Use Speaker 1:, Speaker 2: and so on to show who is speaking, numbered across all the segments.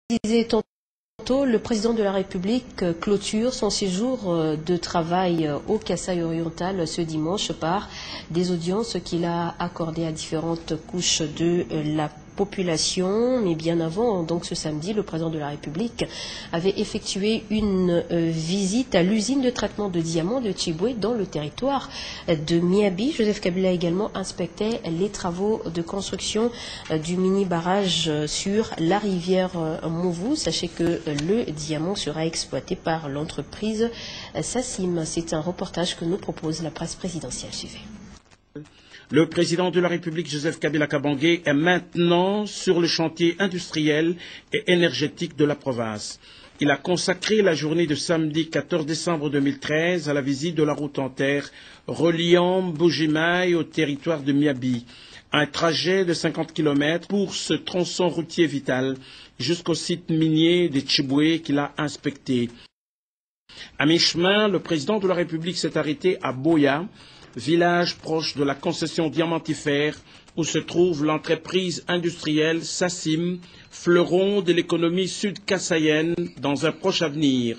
Speaker 1: disais tantôt, le président de la République clôture son séjour de travail au Kasaï oriental ce dimanche par des audiences qu'il a accordées à différentes couches de la population. Mais bien avant, donc ce samedi, le président de la République avait effectué une visite à l'usine de traitement de diamants de Tchiboué dans le territoire de Miabi. Joseph Kabila également inspectait les travaux de construction du mini-barrage sur la rivière Mouvou. Sachez que le diamant sera exploité par l'entreprise Sassim. C'est un reportage que nous propose la presse présidentielle. Suivez.
Speaker 2: Le président de la République, Joseph Kabila Kabange, est maintenant sur le chantier industriel et énergétique de la province. Il a consacré la journée de samedi 14 décembre 2013 à la visite de la route en terre reliant Mbujimaï au territoire de Miabi. Un trajet de 50 km pour ce tronçon routier vital jusqu'au site minier de Tchiboué qu'il a inspecté. À mi-chemin, le président de la République s'est arrêté à Boya, village proche de la concession diamantifère où se trouve l'entreprise industrielle Sassim, fleuron de l'économie sud-kassaïenne dans un proche avenir.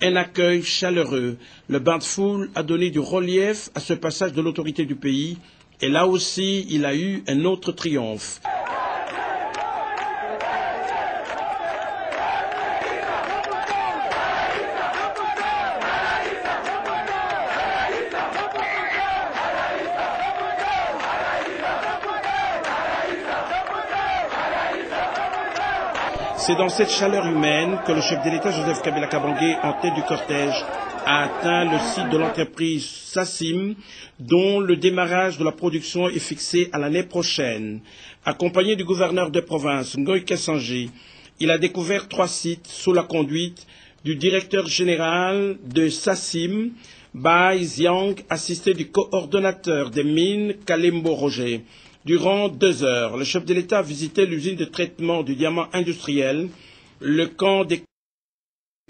Speaker 2: Un accueil chaleureux. Le bain de foule a donné du relief à ce passage de l'autorité du pays et là aussi il a eu un autre triomphe. C'est dans cette chaleur humaine que le chef de l'État, Joseph Kabila Kabange, en tête du cortège, a atteint le site de l'entreprise Sassim, dont le démarrage de la production est fixé à l'année prochaine. Accompagné du gouverneur de province, Ngoï Kassanji, il a découvert 3 sites sous la conduite du directeur général de Sassim, Bai Ziang, assisté du coordonnateur des mines, Kalembo Roger. Durant 2 heures, le chef de l'État a visité l'usine de traitement du diamant industriel, le camp des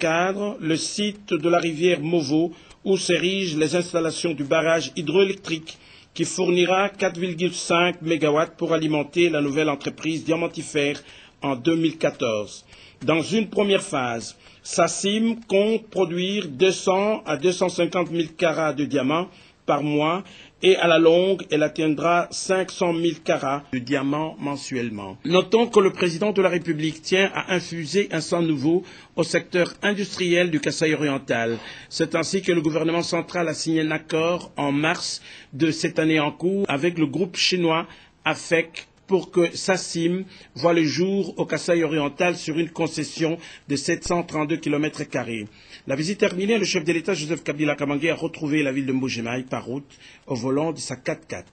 Speaker 2: cadres, le site de la rivière Movo, où s'érigent les installations du barrage hydroélectrique qui fournira 4,5 MW pour alimenter la nouvelle entreprise diamantifère en 2014. Dans une première phase, Sassim compte produire 200 à 250 000 carats de diamants par mois et à la longue, elle atteindra 500 000 carats de diamants mensuellement. Notons que le président de la République tient à infuser un sang nouveau au secteur industriel du Kasaï oriental. C'est ainsi que le gouvernement central a signé un accord en mars de cette année en cours avec le groupe chinois AFEC pour que Sassim voit le jour au Kasaï oriental sur une concession de 732 km². La visite terminée, le chef de l'État, Joseph Kabila Kabange, a retrouvé la ville de Mbujimaï par route au volant de sa 4x4.